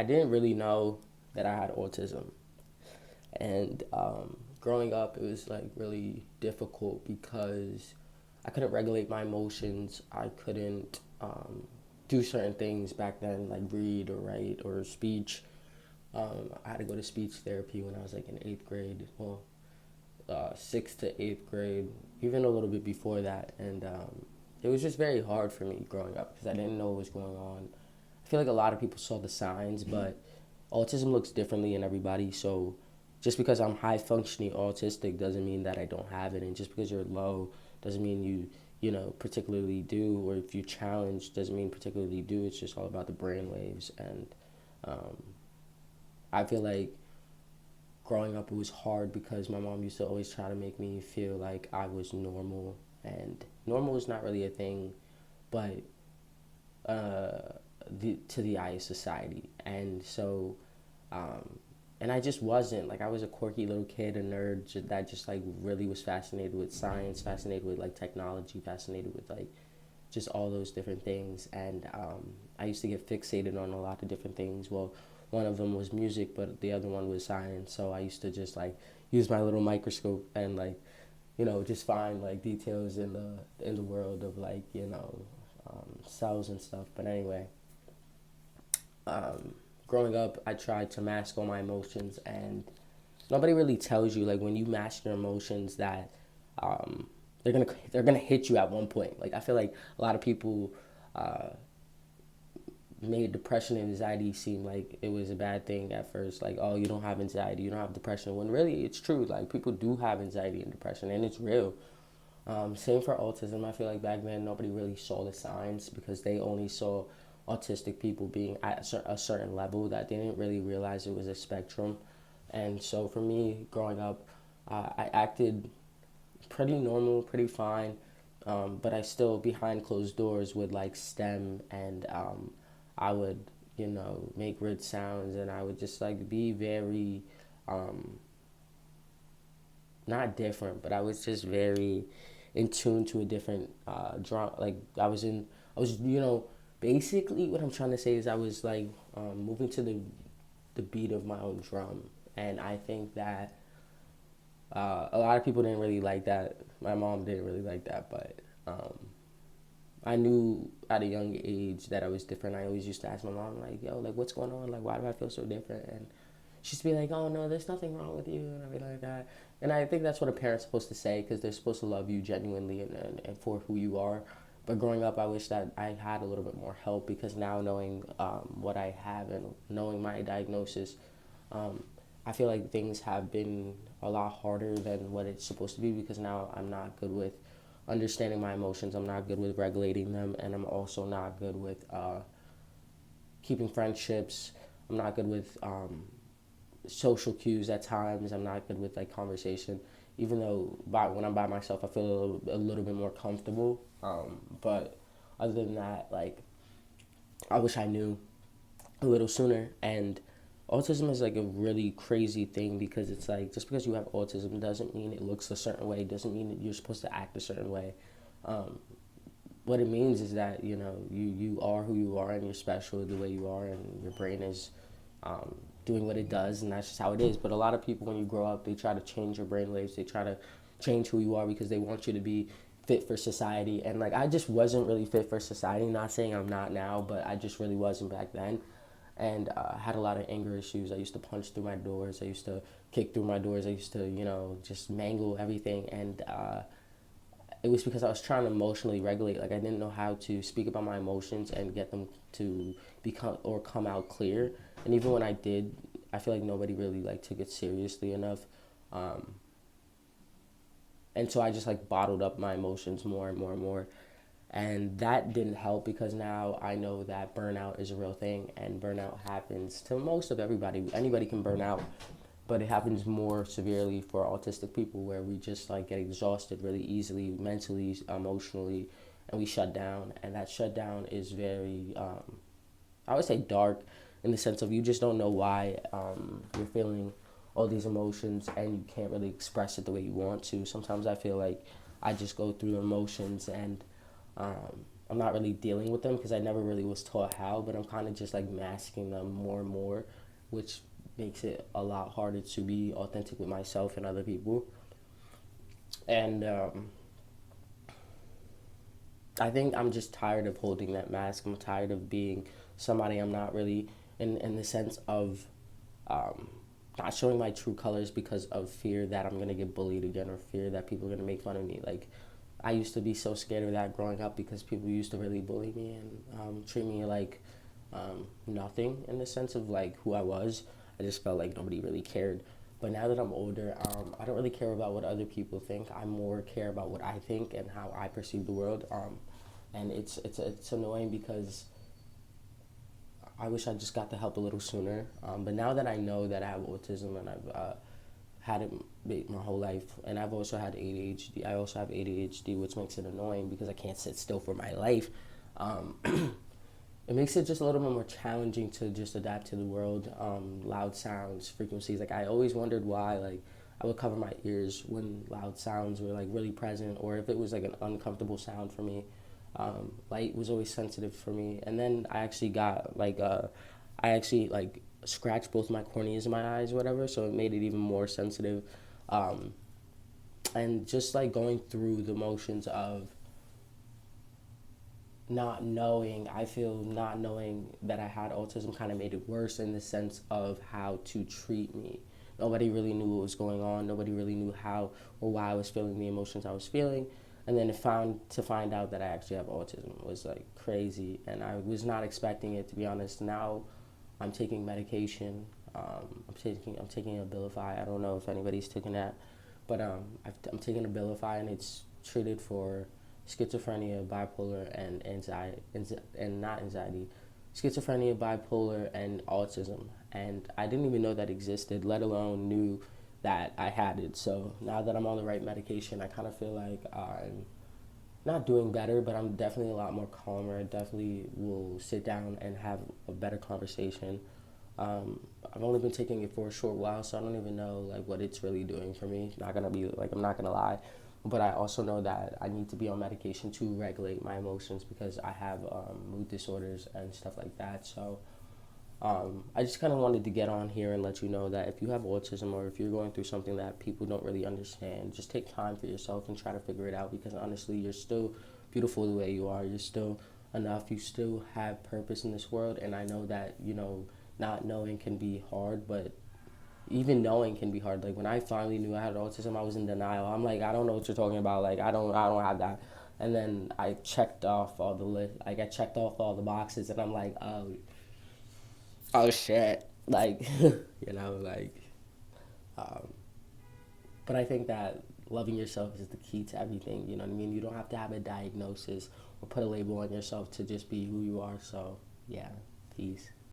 I didn't really know that I had autism. And growing up, it was like really difficult because I couldn't regulate my emotions. I couldn't do certain things back then, like read or write or speech. I had to go to speech therapy when I was like in eighth grade. Well, sixth to eighth grade, even a little bit before that. And it was just very hard for me growing up because I didn't know what was going on. I feel like a lot of people saw the signs, but autism looks differently in everybody. So just because I'm high functioning autistic doesn't mean that I don't have it. And just because you're low doesn't mean you particularly do. Or if you're challenged doesn't mean particularly do. It's just all about the brain waves. And um, I feel like growing up it was hard because my mom used to always try to make me feel like I was normal, and normal is not really a thing, but to the eye of society. And so um, and I just wasn't. Like, I was a quirky little kid, a nerd that just like really was fascinated with science, fascinated with like technology, fascinated with like just all those different things. And I used to get fixated on a lot of different things. Well, one of them was music, but the other one was science. So I used to just like use my little microscope and like just find like details in the world of like cells and stuff. But anyway, um, growing up, I tried to mask all my emotions, and nobody really tells you like when you mask your emotions that um, they're gonna hit you at one point. Like, I feel like a lot of people uh, made depression and anxiety seem like it was a bad thing at first. Like, oh, you don't have anxiety, you don't have depression. When really it's true. Like, people do have anxiety and depression, and it's real. Same for autism. I feel like back then nobody really saw the signs because they only saw autistic people being at a certain level, that they didn't really realize it was a spectrum. And so for me, growing up, I acted pretty normal, pretty fine, but I still behind closed doors would like stem, and I would make weird sounds, and I would just like be very um, not different, but I was just very in tune to a different drum. Like, I was basically what I'm trying to say is I was like moving to the beat of my own drum, and I think that a lot of people didn't really like that. My mom didn't really like that, but I knew at a young age that I was different. I always used to ask my mom, like, yo, like, what's going on? Like, why do I feel so different? And she'd be like, oh, no, there's nothing wrong with you, and I'd be like that. And I think that's what a parent's supposed to say, because they're supposed to love you genuinely and for who you are. But growing up, I wish that I had a little bit more help, because now knowing what I have and knowing my diagnosis, um, I feel like things have been a lot harder than what it's supposed to be, because now I'm not good with understanding my emotions. I'm not good with regulating them, and I'm also not good with keeping friendships. I'm not good with social cues at times. I'm not good with like conversation. Even though when I'm by myself, I feel a little bit more comfortable. But other than that, like, I wish I knew a little sooner. And autism is like a really crazy thing, because it's like just because you have autism doesn't mean it looks a certain way. Doesn't mean that you're supposed to act a certain way. Um, what it means is that you are who you are, and you're special the way you are, and your brain is um, doing what it does, and that's just how it is. But a lot of people, when you grow up, they try to change your brain waves. They try to change who you are because they want you to be fit for society. And like, I just wasn't really fit for society. Not saying I'm not now, but I just really wasn't back then. And had a lot of anger issues. I used to punch through my doors. I used to kick through my doors. I used to just mangle everything. And it was because I was trying to emotionally regulate. Like, I didn't know how to speak about my emotions and get them to become or come out clear. And even when I did, I feel like nobody really like took it seriously enough. Um, and so I just like bottled up my emotions more and more and more. And that didn't help, because now I know that burnout is a real thing, and burnout happens to most of everybody. Anybody can burn out, but it happens more severely for autistic people, where we just like get exhausted really easily, mentally, emotionally, and we shut down. And that shutdown is very, I would say, dark, in the sense of you just don't know why you're feeling all these emotions, and you can't really express it the way you want to. Sometimes I feel like I just go through emotions, and um, I'm not really dealing with them because I never really was taught how, but I'm kind of just like masking them more and more, which makes it a lot harder to be authentic with myself and other people. And I think I'm just tired of holding that mask. I'm tired of being somebody I'm not really, in the sense of um, not showing my true colors because of fear that I'm gonna get bullied again, or fear that people are gonna make fun of me. Like, I used to be so scared of that growing up because people used to really bully me and treat me like nothing, in the sense of like who I was. I just felt like nobody really cared. But now that I'm older, I don't really care about what other people think. I more care about what I think and how I perceive the world. And it's annoying because I wish I just got the help a little sooner. But now that I know that I have autism, and I've had it my whole life, and I've also had ADHD. I also have ADHD, which makes it annoying because I can't sit still for my life. Um, it makes it just a little bit more challenging to just adapt to the world. Loud sounds, frequencies. Like, I always wondered why. Like, I would cover my ears when loud sounds were like really present, or if it was like an uncomfortable sound for me. Light was always sensitive for me, and then I actually got like I actually like scratched both my corneas in my eyes, or whatever, so it made it even more sensitive. Um, and just like going through the motions of not knowing, I feel not knowing that I had autism kind of made it worse, in the sense of how to treat me. Nobody really knew what was going on. Nobody really knew how or why I was feeling the emotions I was feeling. And then to find out that I actually have autism was like crazy, and I was not expecting it, to be honest. Now I'm taking medication. I'm taking Abilify. I don't know if anybody's taking that, but I'm taking Abilify, and it's treated for schizophrenia, bipolar, and anxiety, and not anxiety, schizophrenia, bipolar, and autism. And I didn't even know that existed, let alone knew that I had it. So now that I'm on the right medication, I kind of feel like I'm not doing better, but I'm definitely a lot more calmer. I definitely will sit down and have a better conversation. I've only been taking it for a short while, so I don't even know like what it's really doing for me. Not gonna be like, I'm not gonna lie, but I also know that I need to be on medication to regulate my emotions because I have mood disorders and stuff like that. So I just kind of wanted to get on here and let you know that if you have autism, or if you're going through something that people don't really understand, just take time for yourself and try to figure it out, because honestly, you're still beautiful the way you are. You're still enough. You still have purpose in this world. And I know that, not knowing can be hard, but even knowing can be hard. Like, when I finally knew I had autism, I was in denial. I'm like, I don't know what you're talking about. Like, I don't have that. And then I checked off all the list. Like, I checked off all the boxes, and I'm like, oh shit, like, like, um, but I think that loving yourself is the key to everything. You know what I mean? You don't have to have a diagnosis or put a label on yourself to just be who you are. So yeah, peace.